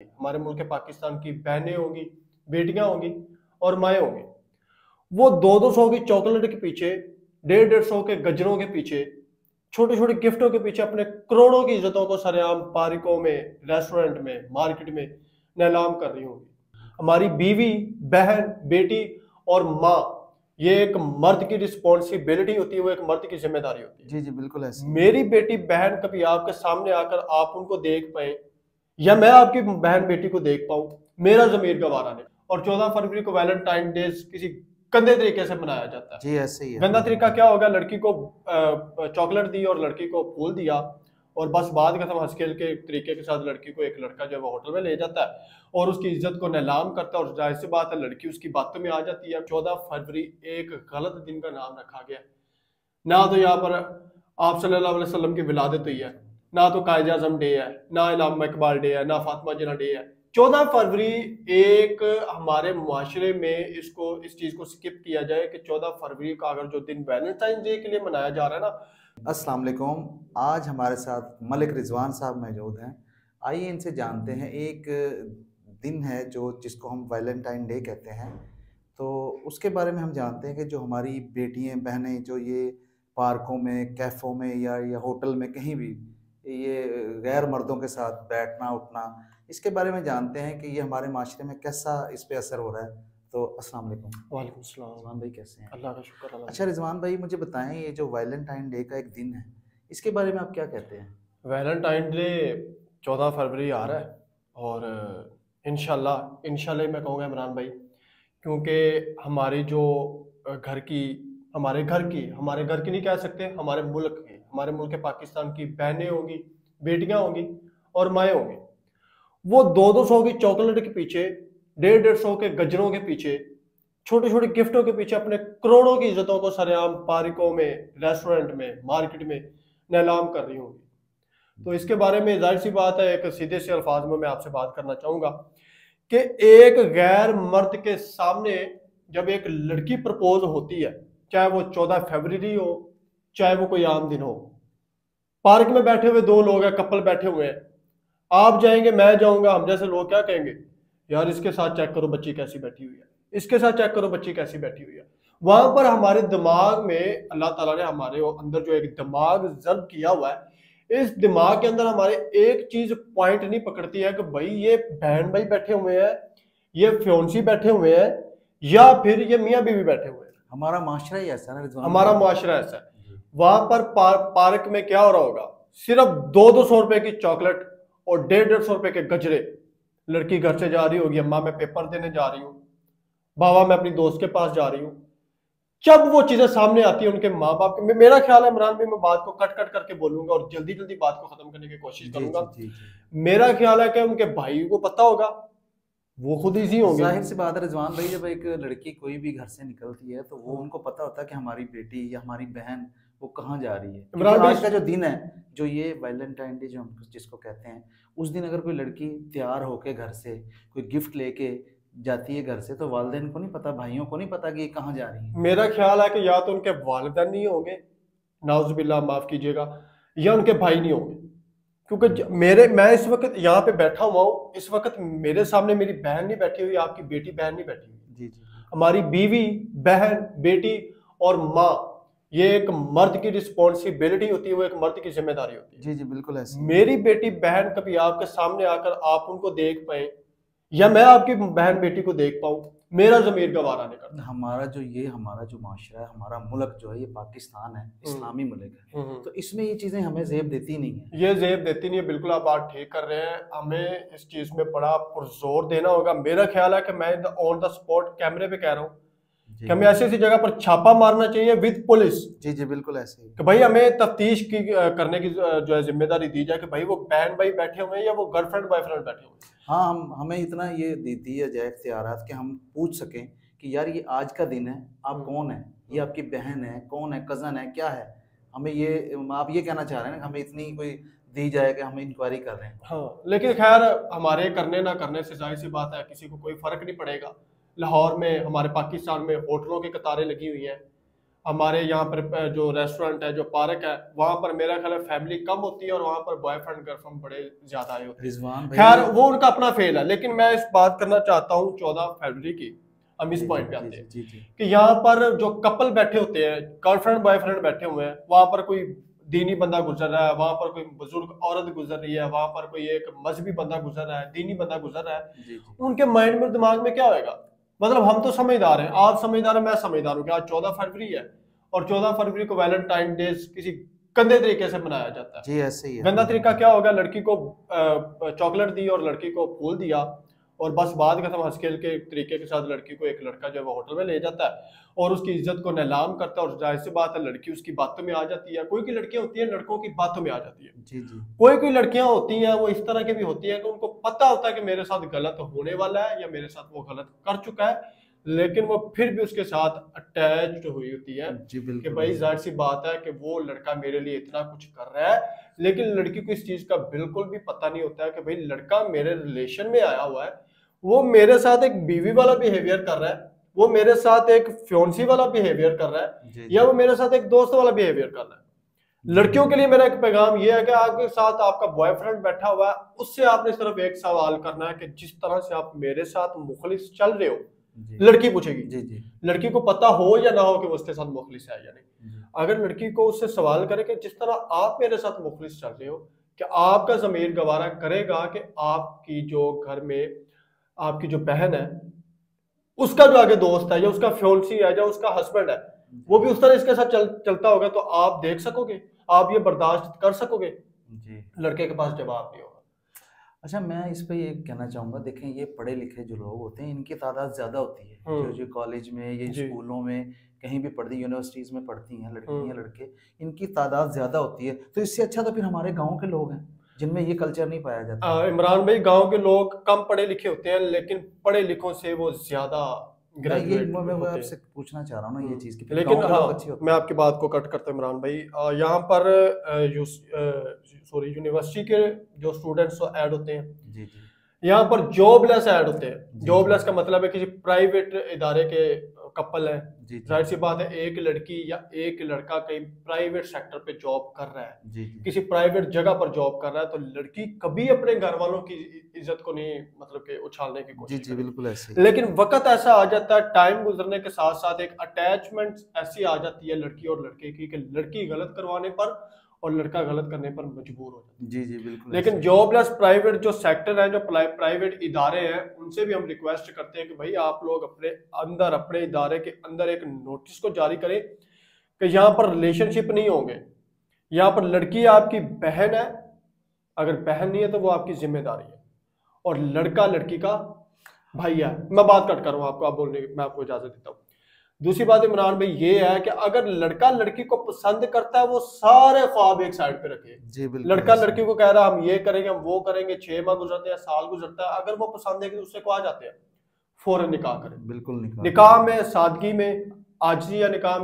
हमारे मुल्क पाकिस्तान की बहनें होंगी, बेटियां होंगी और माएँ होंगी। वो 2-2 सौ की चॉकलेट के पीछे, 150-150 के गजरों के पीछे, छोटे-छोटे गिफ्टों के पीछे अपने करोड़ों की इज़्ज़तों को सरेआम पार्कों में, रेस्टोरेंट में, मार्केट में नीलाम कर रही होंगी। हमारी बीवी, बहन, बेटी और माँ, ये एक मर्द की रिस्पॉन्सिबिलिटी होती है, वो एक मर्द की ज़िम्मेदारी होती है। जी, जी, बिल्कुल ऐसे ही है। मेरी बेटी, बहन कभी आपके सामने आकर आप उनको देख पाएँ या मैं आपकी बहन बेटी को देख पाऊँ, मेरा ज़मीर गवारा नहीं। और 14 फरवरी को वैलेंटाइन डे किसी गंदे तरीके से मनाया जाता है। जी, ऐसे ही है। गंदा तरीका क्या होगा? लड़की को चॉकलेट दी और लड़की को फूल दिया और बस बात खत्म। हंस खेल के तरीके के साथ लड़की को एक लड़का जो है वो होटल में ले जाता है और उसकी इज्जत को नीलाम करता है और जाहिर सी बात है लड़की उसकी बातों में आ जाती है। 14 फरवरी एक गलत दिन का नाम रखा गया। ना तो यहाँ पर आप सल्लल्लाहु अलैहि वसल्लम की विलादत हुई है, ना तो कायद आज़म डे है, ना इलामा इकबाल डे है, ना फातिमा जिन्ना डे है। 14 फरवरी एक हमारे मुआशरे में इस चीज को स्किप किया जाए कि 14 फरवरी का अगर जो दिन वैलेंटाइन डे के लिए मनाया जा रहा है ना। अस्सलाम वालेकुम। आज हमारे साथ मलिक रिजवान साहब मौजूद हैं। आइए इनसे जानते हैं। एक दिन है जिसको हम वैलेंटाइन डे कहते हैं, तो उसके बारे में हम जानते हैं कि जो हमारी बेटियां बहनें जो ये पार्कों में, कैफ़ों में या होटल में कहीं भी ये गैर मर्दों के साथ बैठना उठना, इसके बारे में जानते हैं कि ये हमारे माशरे में कैसा इस पे असर हो रहा है। तो अस्सलाम वालेकुम। वालेकुम सलाम। रिजवान भाई कैसे हैं? अल्लाह का शुक्र अच्छा रिजवान भाई, मुझे बताएं, ये जो वैलेंटाइन डे का एक दिन है, इसके बारे में आप क्या कहते हैं? वैलेंटाइन डे 14 फरवरी आ रहा है और इंशाल्लाह इंशाल्लाह मैं कहूँगा इमरान भाई, क्योंकि हमारी जो घर की हमारे घर की नहीं कह सकते, हमारे मुल्क पाकिस्तान की बहनें होंगी, बेटियां होंगी और माएँ होंगी। वो 2-2 सौ की चॉकलेट के पीछे, 150-150 के गजरों के पीछे, छोटे-छोटे गिफ्टों के पीछे अपने करोड़ों की इज़्ज़तों को सरेआम पार्कों में, रेस्टोरेंट में, मार्केट में नीलाम कर रही होंगी। तो इसके बारे में ज़ाहिर सी बात है, एक सीधे से अल्फाज में मैं आपसे बात करना चाहूँगा कि एक गैर मर्द के सामने जब एक लड़की प्रपोज होती है, चाहे वो 14 फरवरी हो, चाहे वो कोई आम दिन हो, पार्क में बैठे हुए दो लोग हैं, कपल बैठे हुए हैं, आप जाएंगे, मैं जाऊंगा, हम जैसे लोग क्या कहेंगे? यार इसके साथ चेक करो बच्ची कैसी बैठी हुई है, इसके साथ चेक करो बच्ची कैसी बैठी हुई है। वहां पर हमारे दिमाग में अल्लाह ताला ने हमारे अंदर जो एक दिमाग जब्त किया हुआ है, इस दिमाग के अंदर हमारे एक चीज पॉइंट नहीं पकड़ती है कि भाई ये बहन भाई बैठे हुए हैं, ये फ्योंसी बैठे हुए हैं या फिर ये मियाँ बीवी बैठे हुए हैं। हमारा माशरा ही ऐसा है ना रिजवान हमारा भाई? मुआशरा ऐसा है। जी। वहां पर पार्क में क्या हो रहा होगा? सिर्फ 2-2 सौ रुपए की चॉकलेट और 150-150 रुपए के गजरे। लड़की घर से जा रही होगी, अम्मा मैं पेपर देने जा रही हूँ, बाबा मैं अपनी दोस्त के पास जा रही हूँ। जब वो चीजें सामने आती है उनके माँ बाप के, मेरा ख्याल है इमरान भाई, मैं बात को कट कट करके बोलूंगा और जल्दी जल्दी बात को खत्म करने की कोशिश जी, करूंगा। जी, जी, जी। मेरा ख्याल है कि उनके भाई को पता होगा, वो खुद इजी होंगे। जाहिर सी बात है रिजवान भाई, जब एक लड़की कोई भी घर से निकलती है तो वो उनको पता होता है कि हमारी बेटी या हमारी बहन वो कहाँ जा रही है। क्योंकि इमरान भाई आज का जो दिन है, जो ये वैलेंटाइन डे जो हम जिसको कहते हैं, उस दिन अगर कोई लड़की तैयार होके घर से कोई गिफ्ट लेके जाती है घर से, तो वालिदैन को नहीं पता, भाइयों को नहीं पता कि ये कहाँ जा रही है। मेरा ख्याल है कि या तो उनके वालिदैन नहीं होंगे, नाउजुबिल्लाह माफ कीजिएगा, या उनके भाई नहीं होंगे। क्योंकि मैं इस वक्त यहाँ पे बैठा हुआ हूँ, इस वक्त मेरे सामने मेरी बहन नहीं बैठी हुई, आपकी बेटी बहन नहीं बैठी हुई। जी, जी, हमारी बीवी, बहन, बेटी और माँ, ये एक मर्द की रिस्पॉन्सिबिलिटी होती है, वो एक मर्द की जिम्मेदारी होती है। जी, जी, बिल्कुल ऐसे ही है। मेरी बेटी बहन कभी आपके सामने आकर आप उनको देख पाए या मैं आपकी बहन बेटी को देख पाऊं, मेरा जमीर गवारा नहीं करता। हमारा जो माशरा है, हमारा मुल्क जो है, ये पाकिस्तान है, इस्लामी मुल्क है, हम्म। तो इसमें ये चीज़ें हमें ज़ेब देती नहीं है। ये जेब देती नहीं है, बिल्कुल आप बात ठीक कर रहे हैं। हमें इस चीज में बड़ा पुरजोर देना होगा। मेरा ख्याल है कि मैं ऑन द स्पॉट कैमरे पे कह रहा हूँ जी, कि हमें ऐसी ऐसी जगह पर छापा मारना चाहिए विद पुलिस, जी, जी, बिल्कुल ऐसे ही। कि भाई हमें तफ्तीश की करने की जो है जिम्मेदारी दी जाए कि भाई वो बहन भाई बैठे हुए हैं या वो गर्लफ्रेंड बॉयफ्रेंड बैठे हुए हैं। हाँ, हमें इतना ये दिया जाए इख्तियारात कि हम पूछ सकें कि यार ये आज का दिन है, आप कौन है, ये आपकी बहन है, कौन है, कज़न है, क्या है? हमें ये आप ये कहना चाह रहे हैं ना, हमें इतनी कोई दी जाए कि हम इंक्वायरी कर रहे हैं। हाँ, लेकिन खैर हमारे करने ना करने से जाहिर सी बात है किसी को कोई फर्क नहीं पड़ेगा। लाहौर में, हमारे पाकिस्तान में होटलों की कतारें लगी हुई हैं। हमारे यहाँ पर जो रेस्टोरेंट है, जो पार्क है, वहां पर मेरा ख्याल है फैमिली कम होती है और वहां पर बॉयफ्रेंड गर्लफ्रेंड बड़े ज्यादा आए होते हैं। रिजवान भाई। खैर वो उनका अपना फेल है, लेकिन मैं इस बात करना चाहता हूँ 14 फरवरी की। हम इस जी पॉइंट पे जी आते हैं जी जी कि यहाँ पर जो कपल बैठे होते हैं, गर्लफ्रेंड बॉयफ्रेंड बैठे हुए हैं, वहां पर कोई दीनी बंदा गुजर रहा है, वहां पर कोई बुजुर्ग औरत गुजर रही है, वहां पर कोई एक मजहबी बंदा गुजर रहा है, दीनी बंदा गुजर रहा है, जी जी उनके माइंड में दिमाग में क्या होएगा? मतलब हम तो समझदार हैं, आप समझदार हैं, मैं समझदार हूँ कि आज 14 फरवरी है और 14 फरवरी को वैलेंटाइन डे किसी गंदे तरीके से मनाया जाता है। जी, ऐसे ही है। गंदा तरीका क्या होगा? लड़की को चॉकलेट दी और लड़की को फूल दिया और बस बात खत्म। हंस खेल के तरीके के साथ लड़की को एक लड़का जो है वो होटल में ले जाता है और उसकी इज्जत को नीलाम करता है और जाहिर सी बात है लड़की उसकी बातों में आ जाती है। कोई की लड़कियां होती हैं लड़कों की बातों में आ जाती है, जी जी कोई कोई लड़कियां होती हैं वो इस तरह की भी होती हैं कि उनको पता होता है कि मेरे साथ गलत होने वाला है या मेरे साथ वो गलत कर चुका है, लेकिन वो फिर भी उसके साथ अटैच्ड हुई होती है जी, कि बिल्कुल भाई बिल्कुल। जाहिर सी बात है कि वो लड़का मेरे लिए इतना कुछ कर रहा है, लेकिन लड़की को इस चीज का बिल्कुल भी पता नहीं होता है कि भाई लड़का मेरे रिलेशन में आया हुआ है, वो मेरे साथ एक बीवी वाला बिहेवियर कर रहा है, वो मेरे साथ एक फ्योंसी वाला बिहेवियर कर रहा है, जी या जी वो मेरे साथ एक दोस्त वाला बिहेवियर कर रहा है। लड़कियों के लिए मेरा एक पैगाम ये है कि आपके साथ आपका बॉयफ्रेंड बैठा हुआ है, उससे आपने सिर्फ एक सवाल करना है कि जिस तरह से आप मेरे साथ मुखलिस चल रहे हो, जी लड़की पूछेगी, जी जी लड़की को पता हो या ना हो कि वो उसके साथ मुखलिस है या नहीं। जी अगर लड़की को उससे सवाल करे कि जिस तरह आप मेरे साथ मुखलिस चल रहे हो, कि आपका ज़मीर गवारा करेगा कि आपकी जो घर में आपकी जो बहन है, उसका जो आगे दोस्त है या उसका फ्योंसी है या उसका हस्बैंड है, वो भी उस तरह इसके साथ चलता होगा, तो आप देख सकोगे, आप ये बर्दाश्त कर सकोगे? जी। लड़के के पास जवाब नहीं होगा। अच्छा, मैं इस पे ये कहना चाहूँगा, देखें ये पढ़े लिखे जो लोग होते हैं इनकी तादाद ज़्यादा होती है, जो जो कॉलेज में या जी। स्कूलों में कहीं भी पढ़ती, यूनिवर्सिटीज़ में पढ़ती हैं लड़कियाँ हम्म। लड़के, इनकी तादाद ज़्यादा होती है। तो इससे अच्छा तो फिर हमारे गाँव के लोग हैं जिनमें ये कल्चर नहीं पाया जाता है। इमरान भाई, गांव के लोग कम पढ़े लिखे होते हैं, लेकिन पढ़े लिखों से वो ज्यादा ग्रेजुएट मैं होते हैं। आपसे पूछना चाह रहा हूँ ना ये चीज़ कि फिर लेकिन गाँव के हाँ, लोग अच्छे होते मैं हैं। आपकी बात को कट करता हूँ इमरान भाई। यहाँ पर यूनिवर्सिटी के जो स्टूडेंट्स ऐड होते हैं, जी जी यहाँ पर जॉबलेस ऐड होते हैं। जी जॉबलेस का मतलब है किसी प्राइवेट इदारे के कपल है, जी जी जाहिर सी बात है एक लड़की या एक लड़का कहीं प्राइवेट सेक्टर पे जॉब कर रहा है, जी जी किसी प्राइवेट जगह पर जॉब कर रहा है, तो लड़की कभी अपने घर वालों की इज्जत को नहीं मतलब कि उछालने की जी कोशिश जी करेगी। बिल्कुल ऐसे ही। लेकिन वक्त ऐसा आ जाता है, टाइम गुजरने के साथ साथ एक अटैचमेंट ऐसी आ जाती है लड़की और लड़के की कि लड़की गलत करवाने पर और लड़का गलत करने पर मजबूर हो जाता है। जी जी बिल्कुल लेकिन ऐसे ही। जॉबलेस प्राइवेट जो सेक्टर है, जो प्राइवेट इदारे हैं, उनसे भी हम रिक्वेस्ट करते हैं कि भाई आप लोग अपने अंदर, अपने इदारे के अंदर एक नोटिस को जारी करें कि यहाँ पर रिलेशनशिप नहीं होंगे, यहाँ पर लड़की आपकी बहन है, अगर बहन नहीं है तो वो आपकी जिम्मेदारी है, और लड़का लड़की का भाई है। मैं बात कट कर रहा हूँ आपको, आप बोलने की मैं आपको इजाजत देता हूँ। दूसरी बात इमरान भाई ये है कि अगर लड़का लड़की को पसंद करता है, वो सारे ख्वाब एक साइड पे रखे। जी बिल्कुल लड़का ऐसे लड़की ही। को कह रहा है हम ये करेंगे, हम वो करेंगे, 6 माह गुजरते हैं, साल गुजरता है, अगर वो पसंद है कि उससे को आ जाते हैं, फौरन निकाह करें। बिल्कुल निकाह में सादगी में, आजिज़ी या निकाह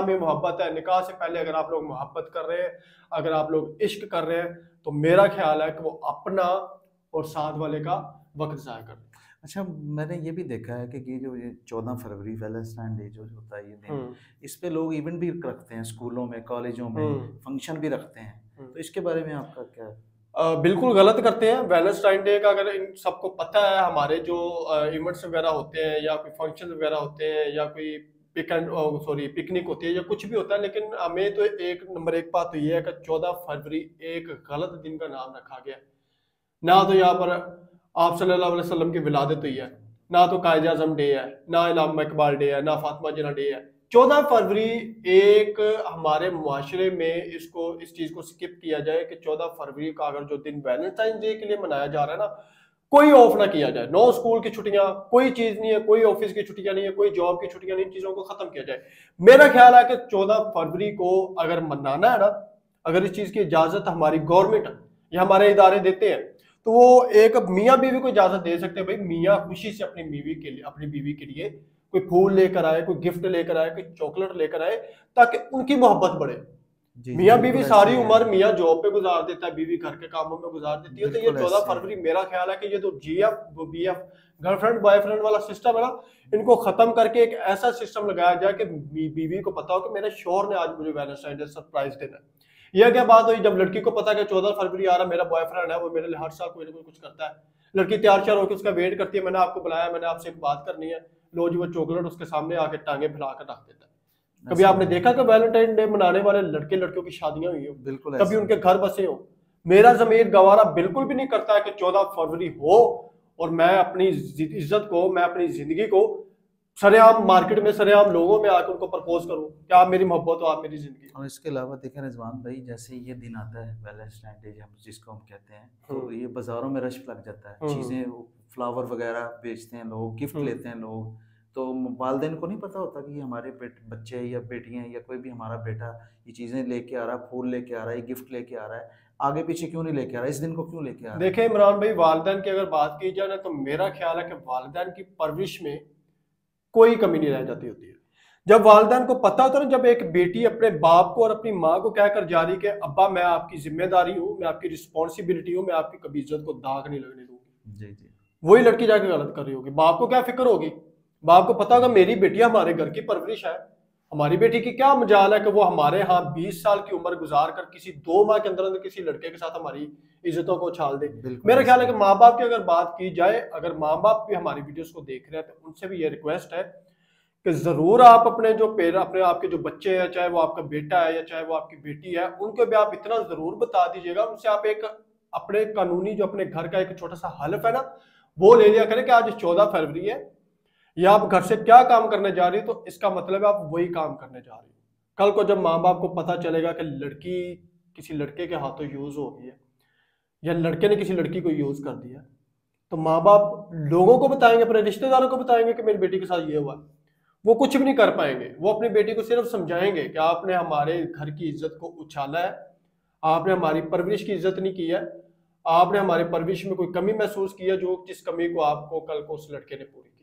में मोहब्बत है। निकाह से पहले अगर आप लोग मोहब्बत कर रहे हैं, अगर आप लोग इश्क कर रहे हैं, तो मेरा ख्याल है कि वो अपना और साथ वाले का वक्त ज़ाया कर। अच्छा, मैंने ये भी देखा है कि ये 14 फरवरी वैलेंटाइन डे जो होता है ये दिन, इस पे लोग इवेंट भी रखते हैं स्कूलों में, कॉलेजों में फंक्शन भी रखते हैं। तो इसके बारे में आपका क्या है? बिल्कुल गलत करते हैं। वैलेंटाइन डे का अगर इन सबको पता है, हमारे जो इवेंट्स वगैरह होते हैं या कोई फंक्शन वगैरह होते हैं या कोई पिकनिक होती है या कुछ भी होता है, लेकिन हमें तो एक नंबर एक बात तो ये है कि 14 फरवरी एक गलत दिन का नाम रखा गया। ना तो यहाँ पर आप सल्लल्लाहु अलैहि वसल्लम की विलादत हुई है, ना तो कायद आज़म डे है, ना इमाम इकबाल डे है, ना फातिमा जिना डे है। 14 फरवरी एक हमारे मुआशरे में इस चीज को स्किप किया जाए कि 14 फरवरी का अगर जो दिन वैलेंटाइन डे के लिए मनाया जा रहा है ना, कोई ऑफ ना किया जाए। नो स्कूल की छुट्टियां, कोई चीज नहीं है, कोई ऑफिस की छुट्टियां नहीं है, कोई जॉब की छुट्टियां नहीं, इन चीजों को खत्म किया जाए। मेरा ख्याल है कि 14 फरवरी को अगर मनाना है ना, अगर इस चीज की इजाजत हमारी गवर्नमेंट या हमारे इदारे देते हैं, तो वो एक मियाँ बीवी को इजाजत दे सकते हैं। भाई मियाँ खुशी से अपनी बीवी के लिए कोई फूल लेकर आए, कोई गिफ्ट लेकर आए, कोई चॉकलेट लेकर आए, ताकि उनकी मोहब्बत बढ़े। जी जी मियाँ बिल्कुल बीवी ऐसे सारी ही है। उम्र मियाँ जॉब पे गुजार देता है, बीवी घर के कामों में गुजार देती है। तो ये बिल्कुल 14 ऐसे है। फरवरी मेरा ख्याल है कि ये तो जीएफ बीएफ गर्लफ्रेंड बॉयफ्रेंड वाला सिस्टम है ना, इनको खत्म करके एक ऐसा सिस्टम लगाया जाए कि बीवी को पता हो कि मेरे शोहर ने आज मुझे वैलेंटाइन डे सरप्राइज देना है। यह क्या बात हुई जब लड़की को पता है कि 14 फरवरी आ रहा, मेरा बॉयफ्रेंड है, वो मेरे लिए हर साल कोई ना कोई कुछ करता है। लड़की तैयार श्यार होकर उसका वेट करती है, मैंने आपको बुलाया, मैंने आपसे एक बात करनी है, लो जी वो चॉकलेट उसके सामने आके टांगे फैला कर रख देता है। कभी ऐसे ही आपने है। देखा कि वैलेंटाइन डे मनाने वाले लड़के लड़कियों की शादियां हुई हो, बिल्कुल कभी ऐसे ही उनके है। घर बसे हो? मेरा जमीर गवारा बिल्कुल भी नहीं करता है कि 14 फरवरी हो और मैं अपनी इज्जत को, मैं अपनी जिंदगी को सरेआम मार्केट में, सरेआम लोगों में आकर उनको प्रपोज करूं कि आप मेरी मोहब्बत हो, आप मेरी जिंदगी और इसके अलावा देखें रिजवान भाई, जैसे ये दिन आता है वैलेंटाइन डे हम जिसको हम कहते हैं, तो ये बाज़ारों में रश लग जाता है, हम्म चीज़ें फ्लावर वगैरह बेचते हैं लोग, गिफ्ट हम्म लेते हैं लोग। तो वालदेन को नहीं पता होता कि ये हमारे बच्चे या बेटियां या कोई भी हमारा बेटा ये चीज़ें लेके आ रहा है, फूल लेके आ रहा है, ये गिफ्ट लेके आ रहा है, आगे पीछे क्यों नहीं लेके आ रहा है, इस दिन को क्यों लेके आ रहा है। देखें इमरान भाई, वालिदैन की अगर बात की जाए ना, तो मेरा ख्याल है कि वालिदैन की परवरिश में कोई कमी नहीं रह जाती होती है। जब वालिदैन को पता होता है ना, जब एक बेटी अपने बाप को और अपनी माँ को कहकर जा रही कि अब्बा मैं आपकी जिम्मेदारी हूँ, मैं आपकी रिस्पॉन्सिबिलिटी हूँ, मैं आपकी कभी इज्जत को दाग नहीं लगने दूंगी, जी जी वही लड़की जाके गलत कर रही होगी। बाप को क्या फिक्र होगी? बाप को पता होगा मेरी बेटियां हमारे घर की परवरिश है, हमारी बेटी की क्या मजाल है कि वो हमारे यहाँ 20 साल की उम्र गुजार कर किसी 2 माह के अंदर अंदर किसी लड़के के साथ हमारी इज्जतों को उछाल दे। बिल्कुल मेरा ख्याल ऐसे है ही कि है। माँ बाप की अगर बात की जाए, अगर माँ बाप भी हमारी वीडियोस को देख रहे हैं, तो उनसे भी ये रिक्वेस्ट है कि जरूर आप अपने जो अपने आपके जो बच्चे हैं, चाहे वो आपका बेटा है या चाहे वो आपकी बेटी है, उनको भी आप इतना जरूर बता दीजिएगा, उनसे आप एक अपने कानूनी जो अपने घर का एक छोटा सा हल्फ है ना, वो ले लिया करें कि आज 14 फरवरी है, या आप घर से क्या काम करने जा रही हो, तो इसका मतलब है आप वही काम करने जा रही हो। कल को जब माँ बाप को पता चलेगा कि लड़की किसी लड़के के हाथों यूज हो गई है या लड़के ने किसी लड़की को यूज कर दिया, तो माँ बाप लोगों को बताएंगे, अपने रिश्तेदारों को बताएंगे कि मेरी बेटी के साथ ये हुआ है। वो कुछ भी नहीं कर पाएंगे, वो अपनी बेटी को सिर्फ समझाएंगे कि आपने हमारे घर की इज्जत को उछाला है, आपने हमारी परवरिश की इज्जत नहीं की है, आपने हमारी परवरिश में कोई कमी महसूस की है, जो जिस कमी को आपको कल को उस लड़के ने पूरी की।